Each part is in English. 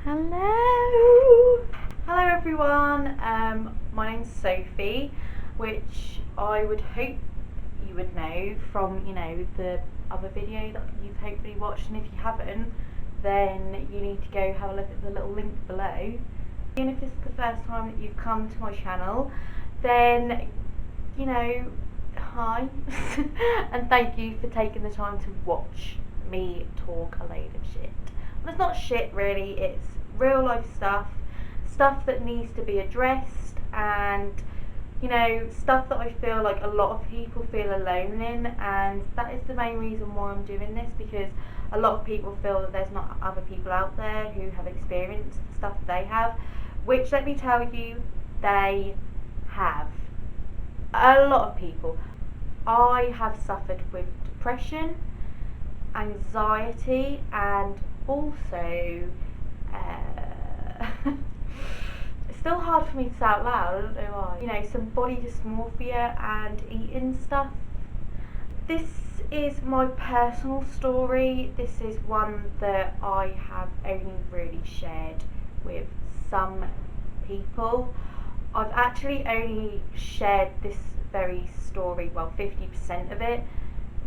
Hello everyone, my name's Sophie, which I would hope you would know from, the other video that you've hopefully watched, and if you haven't, then you need to go have a look at the little link below. And if this is the first time that you've come to my channel, then, hi, and thank you for taking the time to watch me talk a load of shit. Well, it's not shit really, it's real life stuff that needs to be addressed, and stuff that I feel like a lot of people feel alone in, and that is the main reason why I'm doing this, because a lot of people feel that there's not other people out there who have experienced the stuff that they have, which, let me tell you, they have. A lot of people. I have suffered with depression, anxiety, and also it's still hard for me to say out loud, I don't know why. Some body dysmorphia and eating stuff. This is my personal story. This is one that I have only really shared with some people. I've actually only shared this very story, well, 50% of it,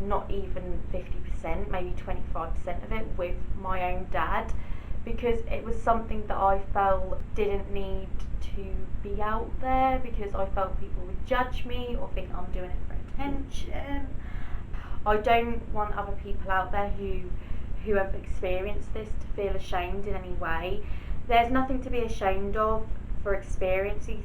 not even 50%, maybe 25% of it, with my own dad, because it was something that I felt didn't need to be out there, because I felt people would judge me or think I'm doing it for attention. I don't want other people out there who have experienced this to feel ashamed in any way. There's nothing to be ashamed of for experiencing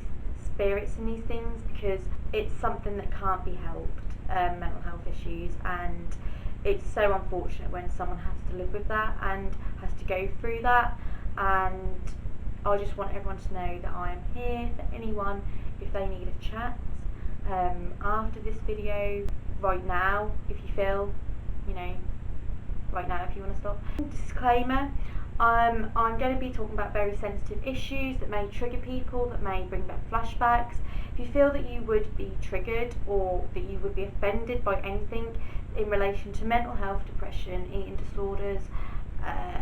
these things, because it's something that can't be helped, mental health issues, and it's so unfortunate when someone has to live with that and has to go through that. And I just want everyone to know that I am here for anyone if they need a chat after this video, right now, if you feel, right now if you want to stop. Disclaimer, I'm going to be talking about very sensitive issues that may trigger people, that may bring back flashbacks. If you feel that you would be triggered or that you would be offended by anything in relation to mental health, depression, eating disorders, I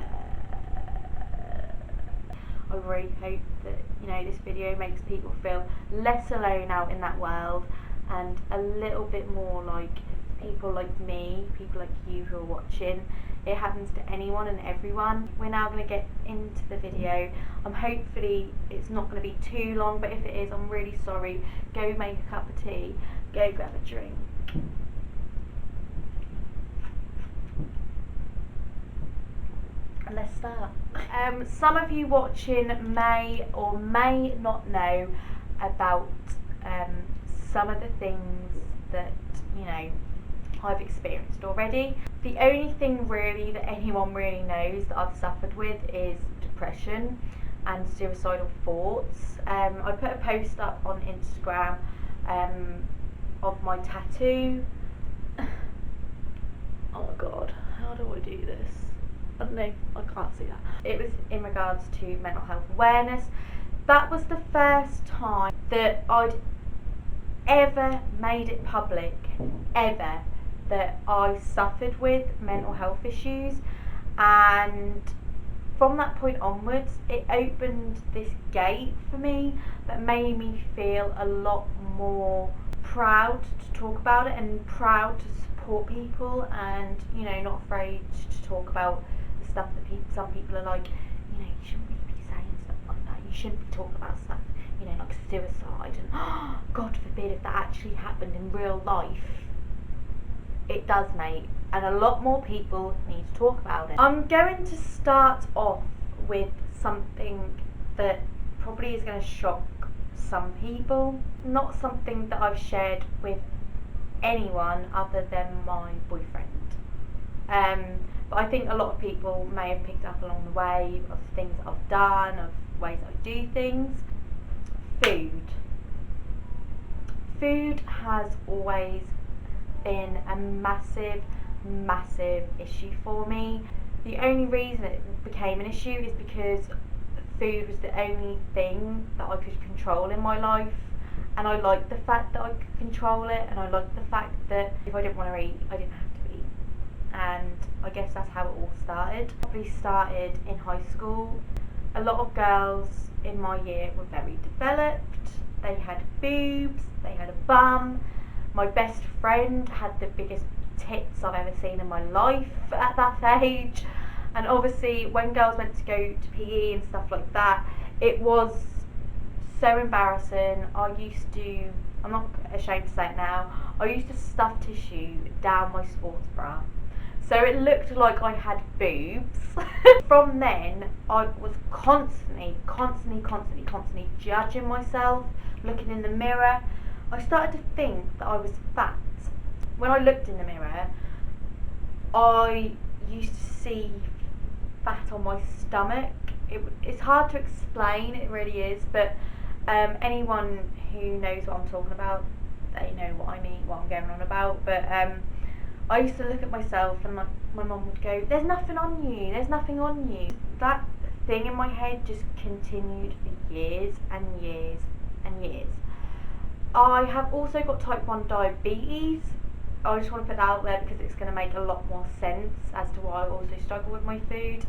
really hope that this video makes people feel less alone out in that world, and a little bit more like people like me, people like you who are watching. It happens to anyone and everyone. We're now going to get into the video. Hopefully it's not going to be too long, but if it is, I'm really sorry. Go make a cup of tea, go grab a drink. And let's start. Some of you watching may or may not know about some of the things that I've experienced already. The only thing really that anyone really knows that I've suffered with is depression and suicidal thoughts. I put a post up on Instagram of my tattoo. Oh my god, how do I do this? I don't know, I can't see that. It was in regards to mental health awareness. That was the first time that I'd ever made it public, ever, that I suffered with mental health issues. And from that point onwards, it opened this gate for me that made me feel a lot more proud to talk about it, and proud to support people, and not afraid to talk about the stuff that some people are like, you shouldn't really be saying stuff like that, you shouldn't be talking about stuff like suicide, and God forbid if that actually happened in real life. It does, mate, and a lot more people need to talk about it. I'm going to start off with something that probably is going to shock some people. Not something that I've shared with anyone other than my boyfriend. But I think a lot of people may have picked up along the way of things I've done, of ways I do things. Food has always been a massive issue for me. The only reason it became an issue is because food was the only thing that I could control in my life, and I liked the fact that I could control it, and I liked the fact that if I didn't want to eat, I didn't have to eat. And I guess that's how it all started. Probably started in high school. A lot of girls in my year were very developed, they had boobs, they had a bum. My best friend had the biggest tits I've ever seen in my life at that age. And obviously when girls went to go to PE and stuff like that, it was so embarrassing. I'm not ashamed to say it now, I used to stuff tissue down my sports bra. So it looked like I had boobs. From then, I was constantly judging myself, looking in the mirror. I started to think that I was fat. When I looked in the mirror, I used to see fat on my stomach. It's hard to explain, it really is, but anyone who knows what I'm talking about, they know what I mean, what I'm going on about. But I used to look at myself and my mum would go, "There's nothing on you, there's nothing on you." That thing in my head just continued for years and years and years. I have also got type 1 diabetes. I just want to put that out there because it's going to make a lot more sense as to why I also struggle with my food.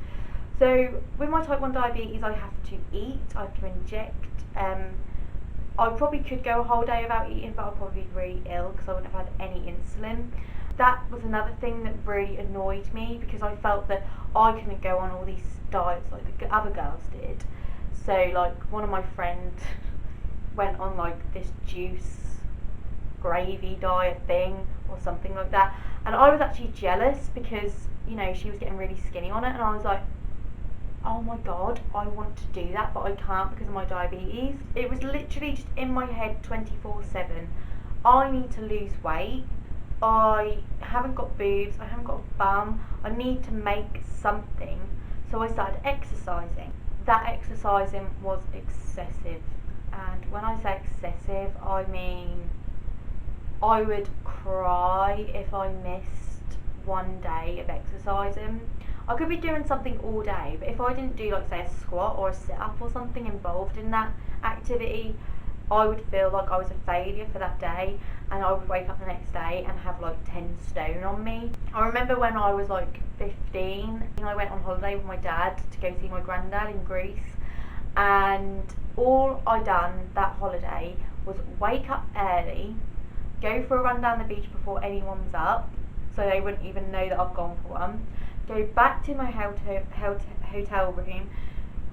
So with my type 1 diabetes, I have to eat, I have to inject. I probably could go a whole day without eating, but I'll probably be really ill because I wouldn't have had any insulin. That was another thing that really annoyed me because I felt that I couldn't go on all these diets like the other girls did. So like one of my friends went on like this juice gravy diet thing or something like that, and I was actually jealous because, you know, she was getting really skinny on it, and I was like, oh my god, I want to do that, but I can't because of my diabetes. It was literally just in my head 24/7. I need to lose weight. I haven't got boobs, I haven't got a bum, I need to make something. So I started exercising. That exercising was excessive. And when I say excessive, I mean I would cry if I missed one day of exercising. I could be doing something all day, but if I didn't do, like, say, a squat or a sit-up or something involved in that activity, I would feel like I was a failure for that day, and I would wake up the next day and have like 10 stone on me. I remember when I was like 15, I went on holiday with my dad to go see my granddad in Greece, and all I done that holiday was wake up early, go for a run down the beach before anyone's up, so they wouldn't even know that I've gone for one, go back to my hotel room,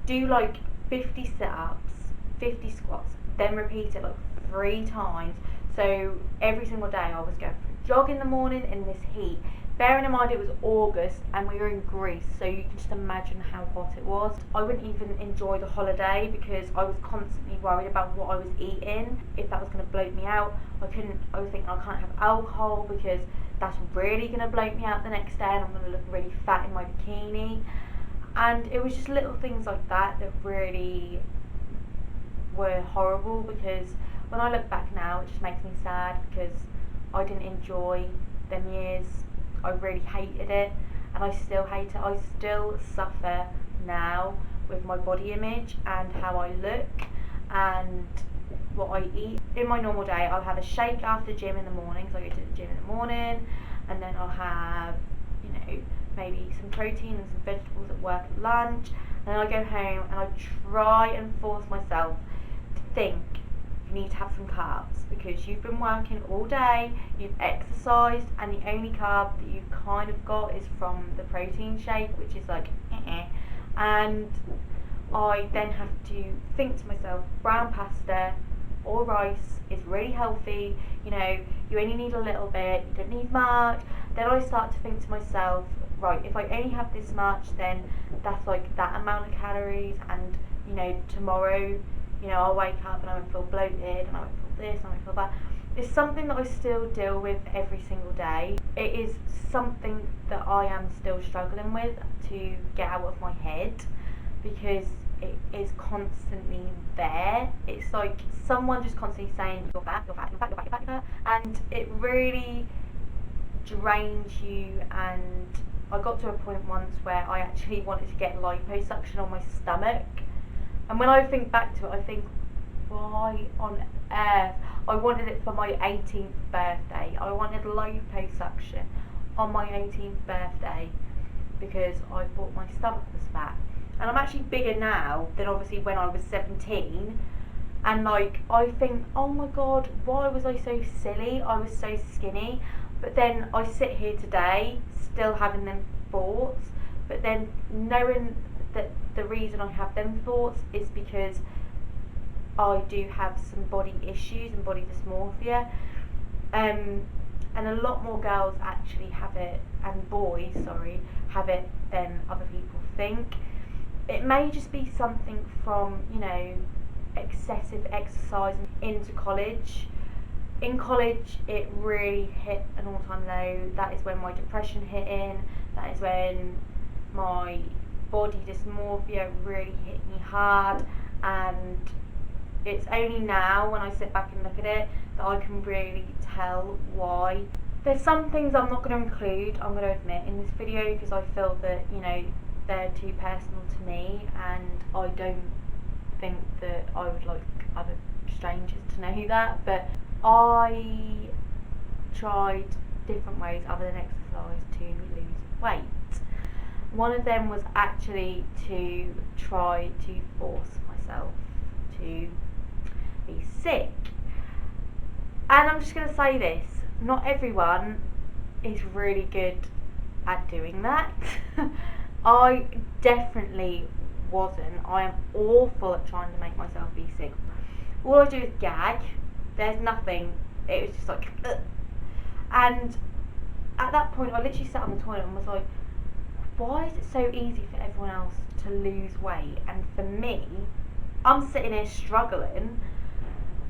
do like 50 sit-ups, 50 squats, then repeat it like 3 times. So every single day I was going for a jog in the morning in this heat. Bearing in mind it was August and we were in Greece, so you can just imagine how hot it was. I wouldn't even enjoy the holiday because I was constantly worried about what I was eating, if that was going to bloat me out. I was thinking I can't have alcohol because that's really going to bloat me out the next day and I'm going to look really fat in my bikini. And it was just little things like that that really were horrible, because when I look back now it just makes me sad because I didn't enjoy them years. I really hated it, and I still hate it. I still suffer now with my body image and how I look and what I eat. In my normal day I'll have a shake after gym in the morning, so I go to the gym in the morning, and then I'll have, you know, maybe some protein and some vegetables at work at lunch, and then I go home and I try and force myself to think you need to have some carbs because you've been working all day, you've exercised, and the only carb that you've kind of got is from the protein shake, which is like and I then have to think to myself, brown pasta or rice is really healthy, you know, you only need a little bit, you don't need much. Then I start to think to myself, right, if I only have this much, then that's like that amount of calories, and, you know, tomorrow, you know, I'll wake up and I won't feel bloated and I won't feel this and I won't feel that. It's something that I still deal with every single day. It is something that I am still struggling with to get out of my head because it is constantly there. It's like someone just constantly saying you're fat, you're fat, you're fat, you're fat, you're fat, you're fat, and it really drains you. And I got to a point once where I actually wanted to get liposuction on my stomach. And when I think back to it, I think, why on earth? I wanted it for my 18th birthday. I wanted liposuction on my 18th birthday because I thought my stomach was fat. and I'm actually bigger now than obviously when I was 17. And like, I think, oh my god, why was I so silly? I was so skinny. But then I sit here today still having them thoughts, but then knowing that the reason I have them thoughts is because I do have some body issues and body dysmorphia, and a lot more girls actually have it, and boys, sorry, have it than other people think. It may just be something from, you know, excessive exercise into college. In college, it really hit an all-time low. That is when my depression hit in. That is when my body dysmorphia really hit me hard, and it's only now when I sit back and look at it that I can really tell why. There's some things I'm not going to include, I'm going to admit, in this video because I feel that, you know, they're too personal to me, and I don't think that I would like other strangers to know that. But I tried different ways other than exercise to lose weight. One of them was actually to try to force myself to be sick. And I'm just going to say this, not everyone is really good at doing that. I definitely wasn't. I am awful at trying to make myself be sick. All I do is gag. There's nothing. It was just like, ugh. And at that point I literally sat on the toilet and was like, why is it so easy for everyone else to lose weight, and for me, I'm sitting here struggling?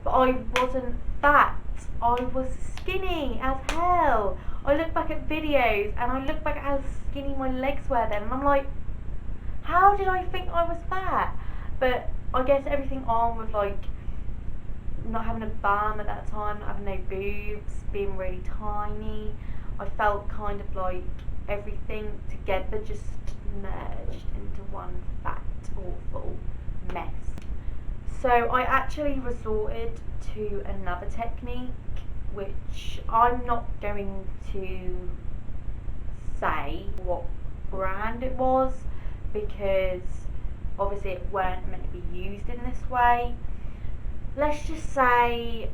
But I wasn't fat, I was skinny as hell. I look back at videos and I look back at how skinny my legs were then, and I'm like, how did I think I was fat? But I guess everything on with like not having a bum at that time, not having no boobs, being really tiny, I felt kind of like everything together just merged into one fat, awful mess. So I actually resorted to another technique, which I'm not going to say what brand it was because obviously it weren't meant to be used in this way. Let's just say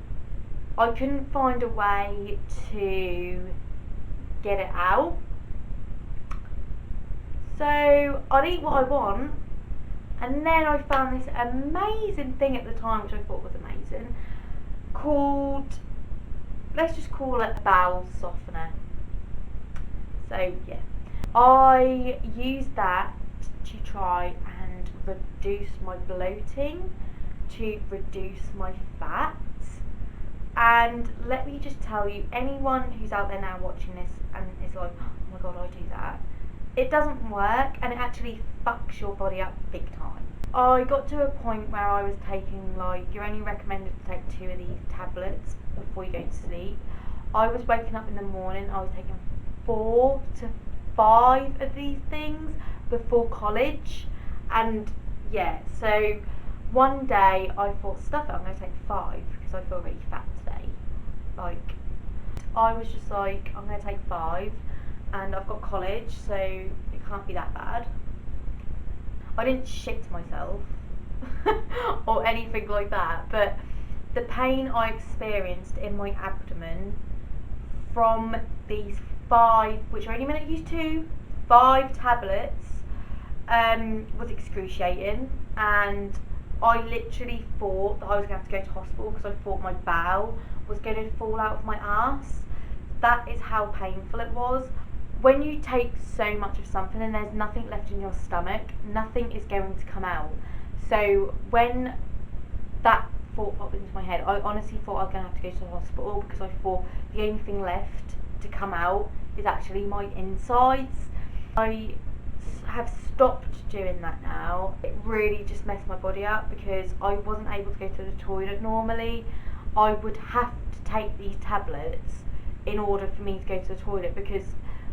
I couldn't find a way to get it out. So I'd eat what I want, and then I found this amazing thing at the time, which I thought was amazing, called, let's just call it a bowel softener. So yeah, I used that to try and reduce my bloating, to reduce my fat. And let me just tell you, anyone who's out there now watching this and is like, oh my god, I do that, it doesn't work, and it actually fucks your body up big time. I got to a point where I was taking, like, you're only recommended to take 2 of these tablets before you go to sleep. I was waking up in the morning, I was taking 4 to 5 of these things before college. And yeah, so one day I thought, stuff it, I'm going to take 5 because I feel really fat today. Like, I was just like, I'm going to take 5, and I've got college, so it can't be that bad. I didn't shit myself or anything like that, but the pain I experienced in my abdomen from these 5, which are only meant to use 2, 5 tablets, was excruciating, and I literally thought that I was going to have to go to hospital because I thought my bowel was going to fall out of my ass. That is how painful it was. When you take so much of something and there's nothing left in your stomach, nothing is going to come out. So when that thought popped into my head, I honestly thought I was going to have to go to the hospital because I thought the only thing left to come out is actually my insides. I have stopped doing that now. It really just messed my body up because I wasn't able to go to the toilet normally. I would have to take these tablets in order for me to go to the toilet because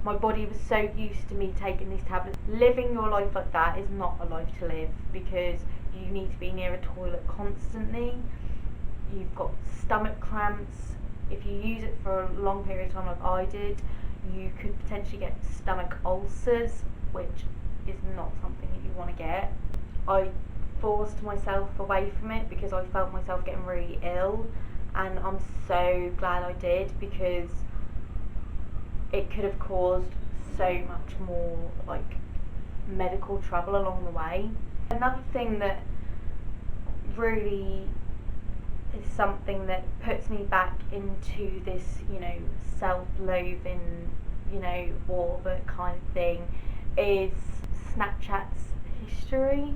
my body was so used to me taking these tablets. Living your life like that is not a life to live because you need to be near a toilet constantly. You've got stomach cramps. If you use it for a long period of time like I did, you could potentially get stomach ulcers, which is not something that you want to get. I forced myself away from it because I felt myself getting really ill, and I'm so glad I did, because it could have caused so much more like medical trouble along the way. Another thing that really is something that puts me back into this, self-loathing, orbit kind of thing, is Snapchat's history.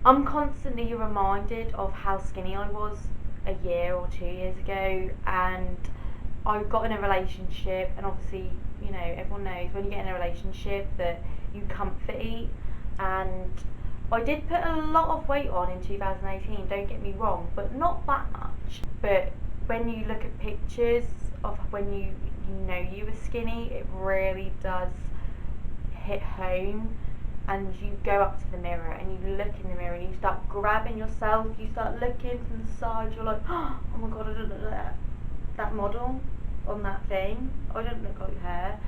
I'm constantly reminded of how skinny I was a year or 2 years ago, and I got in a relationship, and obviously, everyone knows when you get in a relationship that you comfort eat, and I did put a lot of weight on in 2018, don't get me wrong, but not that much. But when you look at pictures of when you were skinny, it really does hit home. And you go up to the mirror and you look in the mirror and you start grabbing yourself, you start looking from the side, you're like, oh my god, I don't look like that model on that thing, I don't look like her.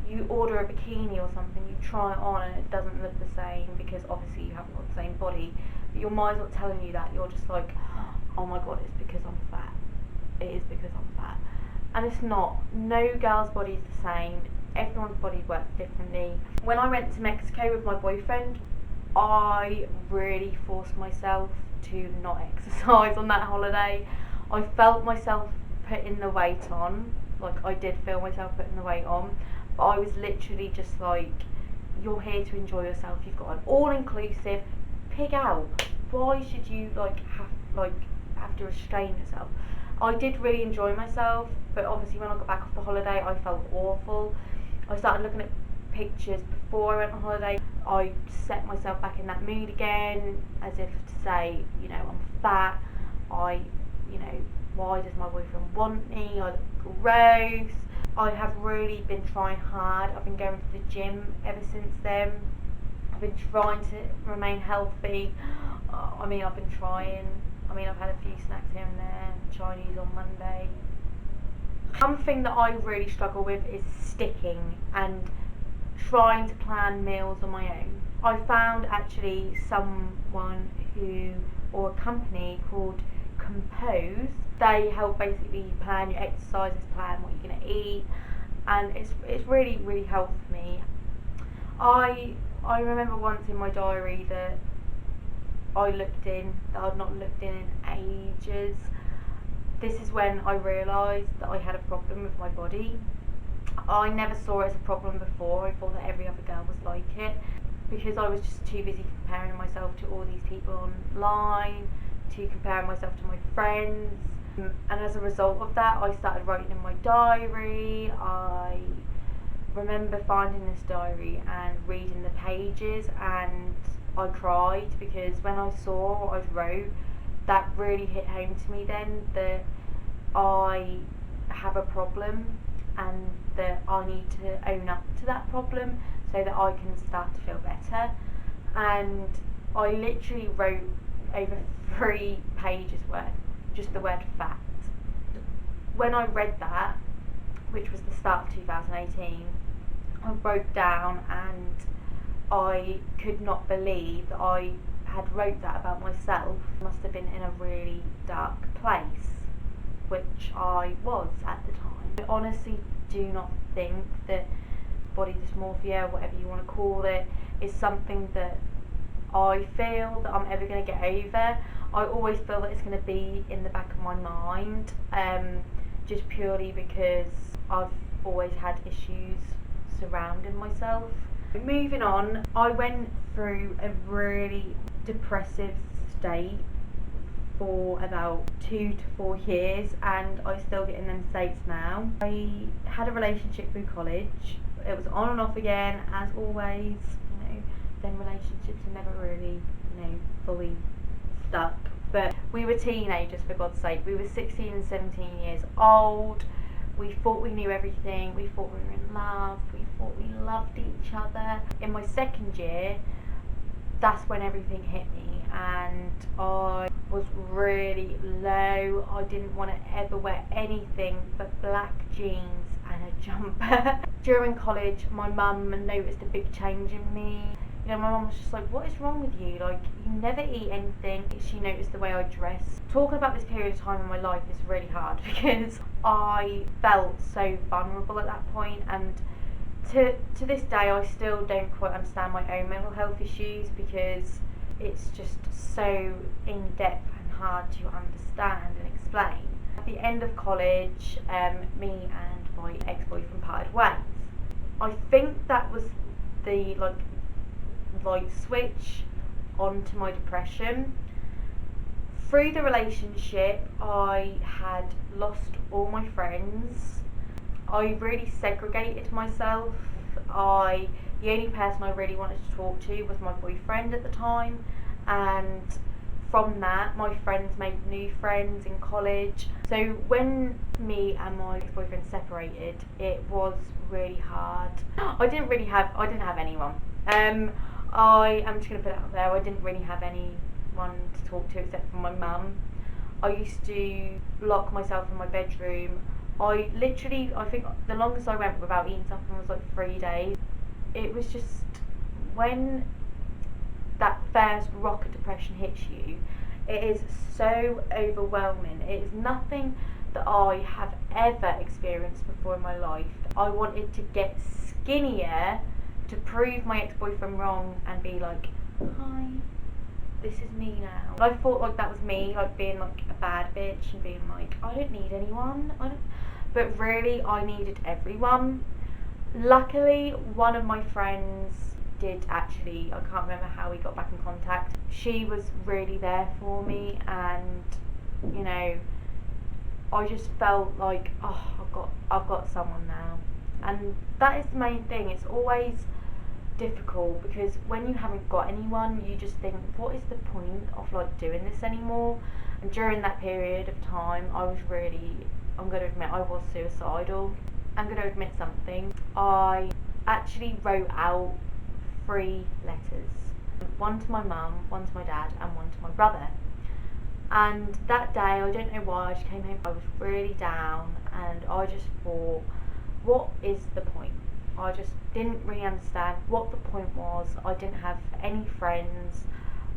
You order a bikini or something, you try it on and it doesn't look the same because obviously you haven't got the same body, but your mind's not telling you that, you're just like, oh my god, it's because I'm fat. It is because I'm fat. And it's not. No girl's body is the same. Everyone's body works differently. When I went to Mexico with my boyfriend, I really forced myself to not exercise on that holiday. I felt myself putting the weight on, like I did feel myself putting the weight on, but I was literally just like, you're here to enjoy yourself, you've got an all-inclusive, pig out. Why should you have to restrain yourself? I did really enjoy myself, but obviously when I got back off the holiday I felt awful. I started looking at pictures before I went on holiday. I set myself back in that mood again, as if to say, I'm fat. Why does my boyfriend want me? I look gross. I have really been trying hard. I've been going to the gym ever since then. I've been trying to remain healthy. I've been trying. I've had a few snacks here and there, Chinese on Monday. One thing that I really struggle with is sticking and trying to plan meals on my own. I found actually or a company called Compose. They help basically plan your exercises, plan what you're going to eat, and it's really, really helped me. I remember once in my diary that I'd not looked in ages. This is when I realised that I had a problem with my body. I never saw it as a problem before. I thought that every other girl was like it, because I was just too busy comparing myself to all these people online, to comparing myself to my friends. And as a result of that, I started writing in my diary. I remember finding this diary and reading the pages, and I cried because when I saw what I wrote, that really hit home to me then, that I have a problem and that I need to own up to that problem so that I can start to feel better. And I literally wrote over 3 pages worth, just the word fat. When I read that, which was the start of 2018, I broke down and I could not believe that I had wrote that about myself. I must have been in a really dark place, which I was at the time. I honestly do not think that body dysmorphia, whatever you want to call it, is something that I feel that I'm ever going to get over. I always feel that it's going to be in the back of my mind, just purely because I've always had issues surrounding myself. Moving on, I went through a really depressive state for about 2 to 4 years, and I still get in them states now. I had a relationship through college. It was on and off again, as always. Then relationships are never really, fully stuck. But we were teenagers, for God's sake. We were 16 and 17 years old. We thought we knew everything. We thought we were in love. We thought we loved each other. In my second year, that's when everything hit me, and I was really low. I didn't want to ever wear anything but black jeans and a jumper. During college, my mum noticed a big change in me. You know, my mum was just like, what is wrong with you? Like, you never eat anything. She noticed the way I dress. Talking about this period of time in my life is really hard because I felt so vulnerable at that point, and to this day I still don't quite understand my own mental health issues because it's just so in depth and hard to understand and explain. At the end of college, me and my ex-boyfriend parted ways. I think that was the light switch onto my depression. Through the relationship, I had lost all my friends. I really segregated myself. The only person I really wanted to talk to was my boyfriend at the time, and from that my friends made new friends in college. So when me and my ex-boyfriend separated, it was really hard. I didn't have anyone. I am just going to put it out there, I didn't really have anyone to talk to except for my mum. I used to lock myself in my bedroom. I think the longest I went without eating something was like 3 days. It was just, when that first rock of depression hits you, it is so overwhelming. It is nothing that I have ever experienced before in my life. I wanted to get skinnier to prove my ex-boyfriend wrong and be like, hi, this is me now. I thought like that was me, like being like a bad bitch and being like, I don't need anyone. But really, I needed everyone. Luckily, one of my friends did actually, I can't remember how we got back in contact. She was really there for me, and you know, I just felt like, oh, I've got someone now. And that is the main thing. It's always difficult because when you haven't got anyone, you just think, what is the point of like doing this anymore? And during that period of time, I'm going to admit I was suicidal. I'm going to admit something. I actually wrote out 3 letters. One to my mum, one to my dad, and one to my brother. And that day, I don't know why, I just came home, I was really down, and I just thought, what is the point? I just didn't really understand what the point was. I didn't have any friends.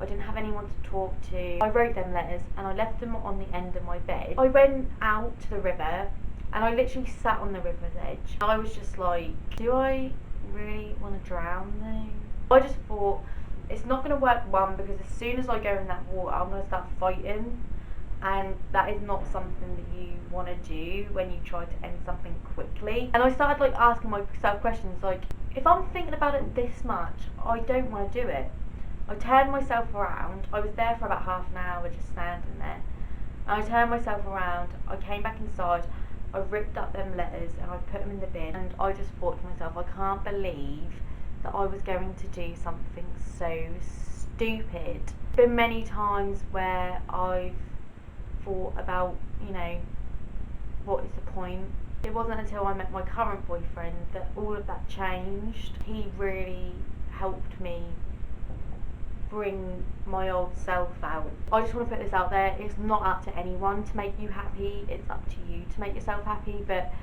I didn't have anyone to talk to. I wrote them letters and I left them on the end of my bed. I went out to the river and I literally sat on the river's edge. I was just like, do I really want to drown though? I just thought, it's not going to work, one, because as soon as I go in that water, I'm going to start fighting. And that is not something that you want to do when you try to end something quickly. And I started like asking myself questions like, if I'm thinking about it this much, I don't want to do it. I turned myself around. I was there for about half an hour just standing there. And I turned myself around, I came back inside, I ripped up them letters and I put them in the bin, and I just thought to myself, I can't believe that I was going to do something so stupid. Been many times where I've thought about, you know, what is the point? It wasn't until I met my current boyfriend that all of that changed. He really helped me bring my old self out. I just want to put this out there, it's not up to anyone to make you happy, it's up to you to make yourself happy, but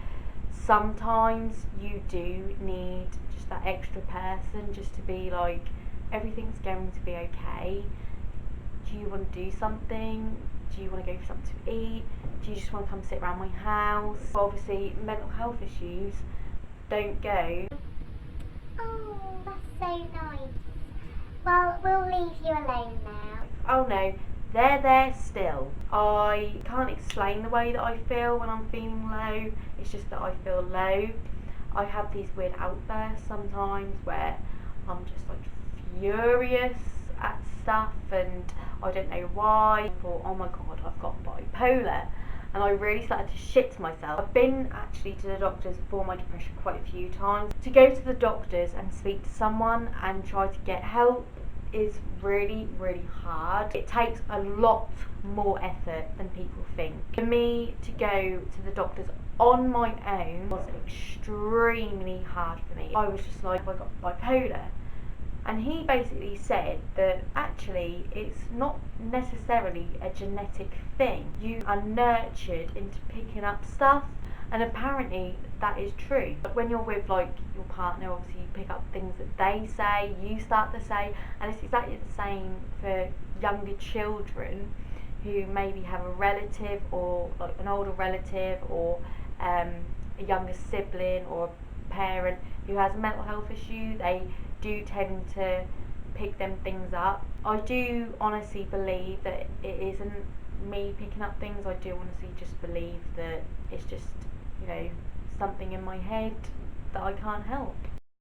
sometimes you do need just that extra person just to be like, everything's going to be okay. Do you want to do something? Do you want to go for something to eat? Do you just want to come sit around my house? Obviously, mental health issues don't go. Oh, that's so nice. Well, we'll leave you alone now. Oh no, they're there still. I can't explain the way that I feel when I'm feeling low. It's just that I feel low. I have these weird outbursts sometimes where I'm just like furious at stuff and I don't know why. I thought, oh my god, I've got bipolar, and I really started to shit myself. I've been actually to the doctors for my depression quite a few times. To go to the doctors and speak to someone and try to get help is really, really hard. It takes a lot more effort than people think. For me to go to the doctors on my own was extremely hard for me. I was just like, I got bipolar. And he basically said that actually it's not necessarily a genetic thing. You are nurtured into picking up stuff, And apparently that is true. When you're with like your partner, obviously you pick up things that they say, you start to say, and it's exactly the same for younger children who maybe have a relative or like an older relative or a younger sibling or a parent who has a mental health issue. They do tend to pick them things up. I do honestly believe that it isn't me picking up things. I do honestly just believe that it's just, something in my head that I can't help.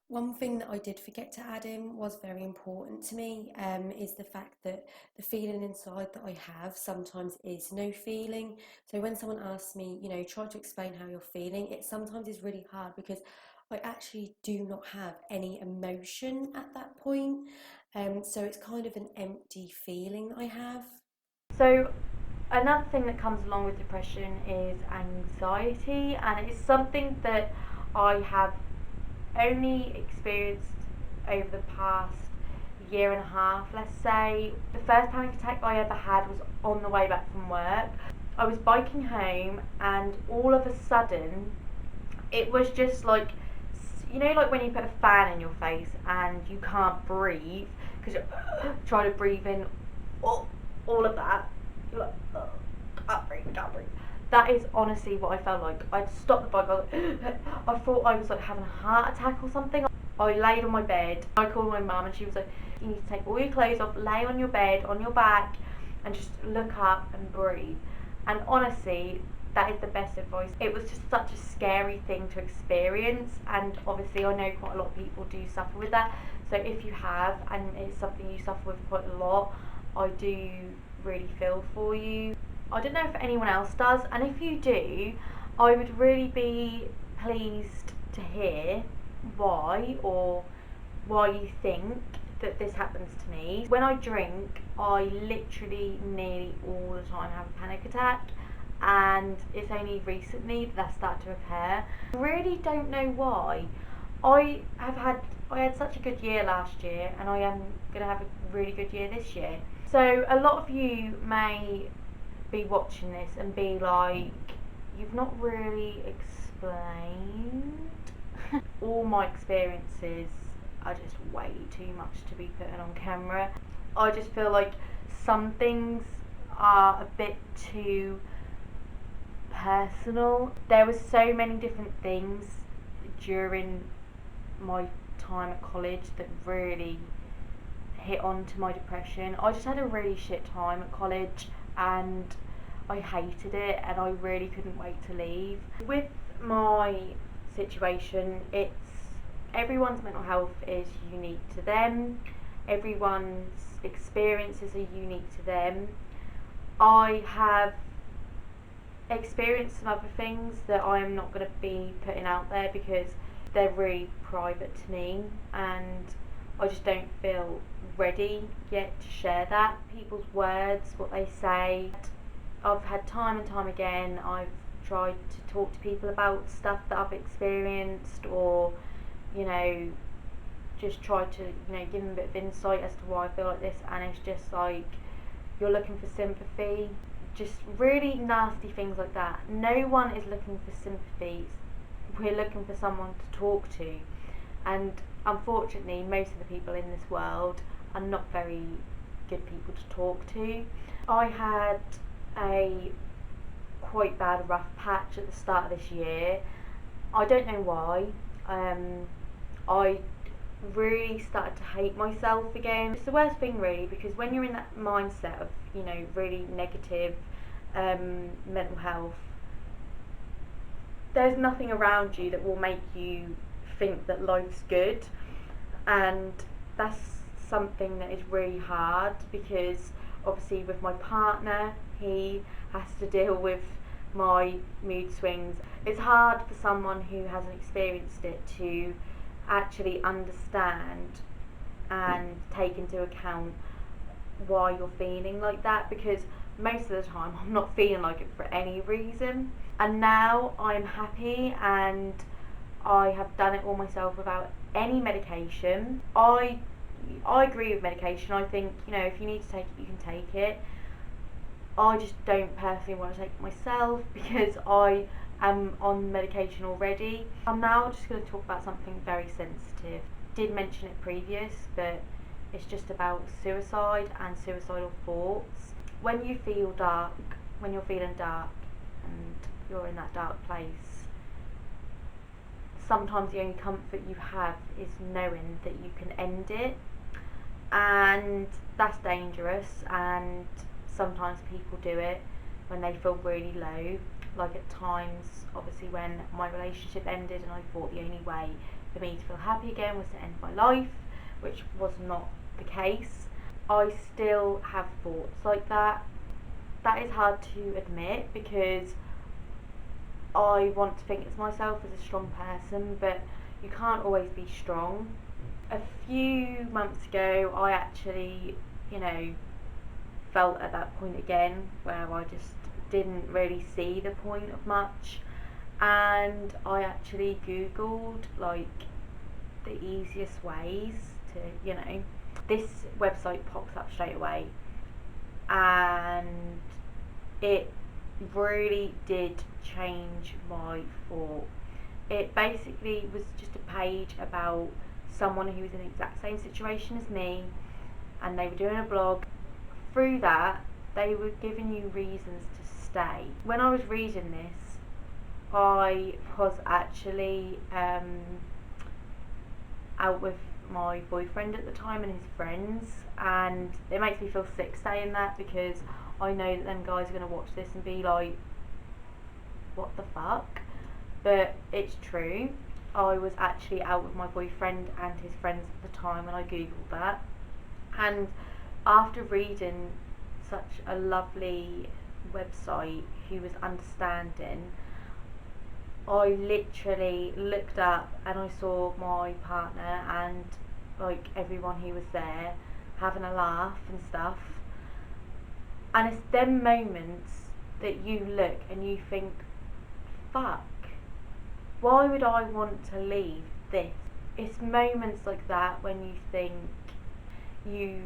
One thing that I did forget to add in was very important to me, is the fact that the feeling inside that I have sometimes is no feeling. So when someone asks me, try to explain how you're feeling, it sometimes is really hard because I actually do not have any emotion at that point. So it's kind of an empty feeling I have. So another thing that comes along with depression is anxiety, and it's something that I have only experienced over the past year and a half, let's say. The first panic attack I ever had was on the way back from work. I was biking home, and all of a sudden, it was just like, like when you put a fan in your face and you can't breathe because you're trying to breathe in all of that. You're like, can't breathe. That is honestly what I felt like. I'd stopped the bike. I thought I was like having a heart attack or something. I laid on my bed. I called my mum and she was like, you need to take all your clothes off, lay on your bed, on your back, and just look up and breathe. And honestly, that is the best advice. It was just such a scary thing to experience, and obviously I know quite a lot of people do suffer with that. So if you have, and it's something you suffer with quite a lot, I do really feel for you. I don't know if anyone else does, and if you do, I would really be pleased to hear why you think that this happens to me. When I drink, I literally nearly all the time have a panic attack, and it's only recently that started to occur. I really don't know why. I had such a good year last year, and I am going to have a really good year this year. So a lot of you may be watching this and be like, you've not really explained. All my experiences are just way too much to be putting on camera. I just feel like some things are a bit too personal. There were so many different things during my time at college that really hit onto my depression. I just had a really shit time at college, and I hated it, and I really couldn't wait to leave. With my situation, everyone's mental health is unique to them. Everyone's experiences are unique to them. I have experienced some other things that I am not going to be putting out there because they're really private to me, and I just don't feel ready yet to share that. People's words, what they say. I've had time and time again, I've tried to talk to people about stuff that I've experienced, or just try to give them a bit of insight as to why I feel like this, and it's just like, you're looking for sympathy, just really nasty things like that. No one is looking for sympathy, we're looking for someone to talk to, and unfortunately most of the people in this world are not very good people to talk to. I had a quite bad rough patch at the start of this year. I don't know why. I really started to hate myself again. It's the worst thing really, because when you're in that mindset of really negative mental health, there's nothing around you that will make you think that life's good, and that's something that is really hard, because obviously with my partner, he has to deal with my mood swings. It's hard for someone who hasn't experienced it to actually understand and take into account why you're feeling like that, because most of the time I'm not feeling like it for any reason. And now I'm happy, and I have done it all myself without any medication. I agree with medication. I think if you need to take it, you can take it. I just don't personally want to take it myself because I am on medication already. I'm now just going to talk about something very sensitive. Did mention it previous, but it's just about suicide and suicidal thoughts. When you feel dark, when you're feeling dark and you're in that dark place, sometimes the only comfort you have is knowing that you can end it, and that's dangerous. And sometimes people do it when they feel really low, like at times obviously when my relationship ended and I thought the only way for me to feel happy again was to end my life, which was not the case. I still have thoughts like that. That is hard to admit because I want to think of myself as a strong person, but you can't always be strong. A few months ago I actually, felt at that point again where I just didn't really see the point of much, and I actually googled like the easiest ways to, this website pops up straight away, and it really did change my thought. It basically was just a page about someone who was in the exact same situation as me, and they were doing a blog. Through that, they were giving you reasons to stay. When I was reading this, I was actually out with my boyfriend at the time and his friends, and it makes me feel sick saying that because I know that them guys are going to watch this and be like, what the fuck? But it's true. I was actually out with my boyfriend and his friends at the time when I googled that, and after reading such a lovely website who was understanding, I literally looked up and I saw my partner and like everyone who was there having a laugh and stuff, and it's them moments that you look and you think, fuck, why would I want to leave this? It's moments like that when you think you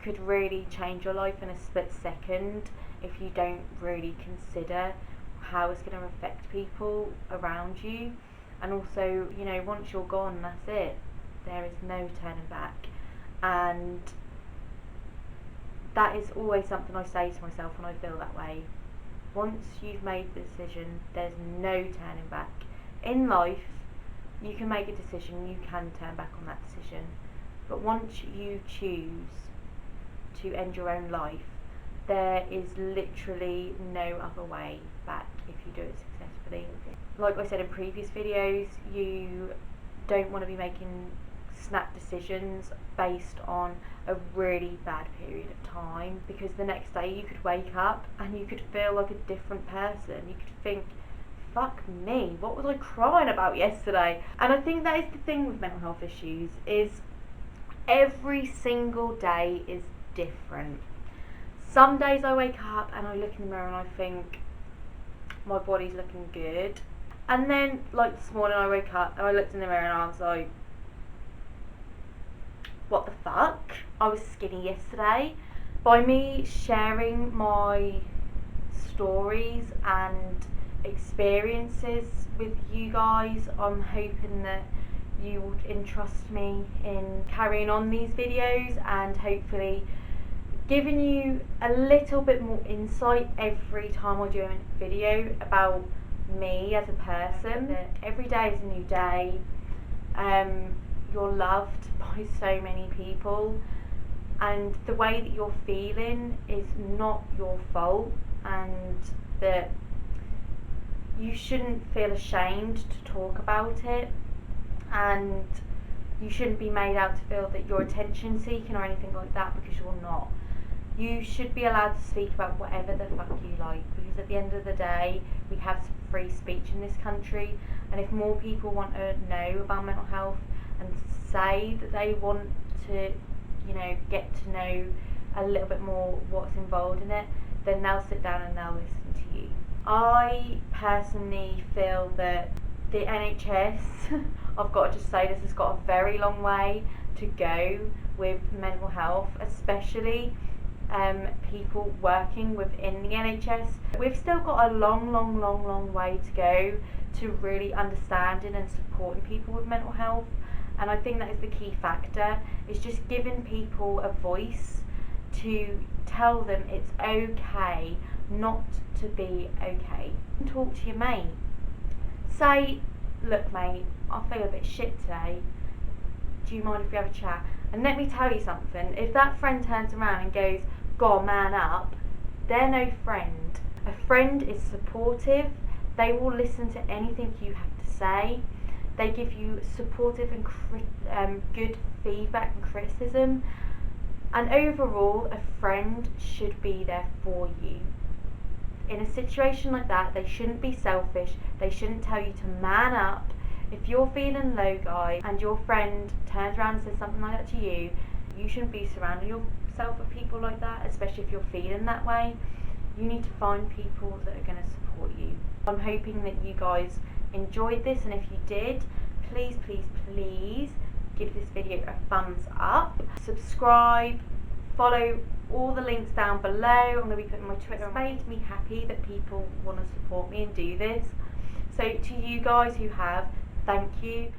could really change your life in a split second if you don't really consider how it's going to affect people around you. And also, once you're gone, that's it. There is no turning back. And that is always something I say to myself when I feel that way. Once you've made the decision, there's no turning back. In life, you can make a decision, you can turn back on that decision. But once you choose to end your own life, there is literally no other way back if you do it successfully. Like I said in previous videos, you don't want to be making snap decisions based on a really bad period of time, because the next day you could wake up and you could feel like a different person. You could think, fuck me, what was I crying about yesterday? And I think that is the thing with mental health issues, is every single day is different. Some days I wake up and I look in the mirror and I think my body's looking good, and then like this morning I woke up and I looked in the mirror and I was like, what the fuck? I was skinny yesterday. By me sharing my stories and experiences with you guys, I'm hoping that you would entrust me in carrying on these videos and hopefully giving you a little bit more insight every time I do a video about me as a person. That every day is a new day. You're loved by so many people, and the way that you're feeling is not your fault, and that you shouldn't feel ashamed to talk about it, and you shouldn't be made out to feel that you're attention seeking or anything like that, because you're not. You should be allowed to speak about whatever the fuck you like, because at the end of the day we have free speech in this country, and if more people want to know about mental health and say that they want to, get to know a little bit more what's involved in it, then they'll sit down and they'll listen to you. I personally feel that the NHS, I've got to just say this, has got a very long way to go with mental health, especially people working within the NHS. We've still got a long way to go to really understanding and supporting people with mental health, and I think that is the key factor, is just giving people a voice to tell them it's okay not to be okay. Talk to your mate. Say, look mate, I feel a bit shit today. Do you mind if we have a chat? And let me tell you something, if that friend turns around and goes, "God, man up," they're no friend. A friend is supportive, they will listen to anything you have to say, they give you supportive and good feedback and criticism, and overall a friend should be there for you. In a situation like that, they shouldn't be selfish, they shouldn't tell you to man up. If you're feeling low, guys, and your friend turns around and says something like that to you, you shouldn't be surrounding yourself with people like that, especially if you're feeling that way. You need to find people that are going to support you. I'm hoping that you guys enjoyed this, and if you did, please give this video a thumbs up, subscribe, follow all the links down below. I'm going to be putting my Twitter. It's made me happy that people want to support me and do this. So to you guys who have, thank you.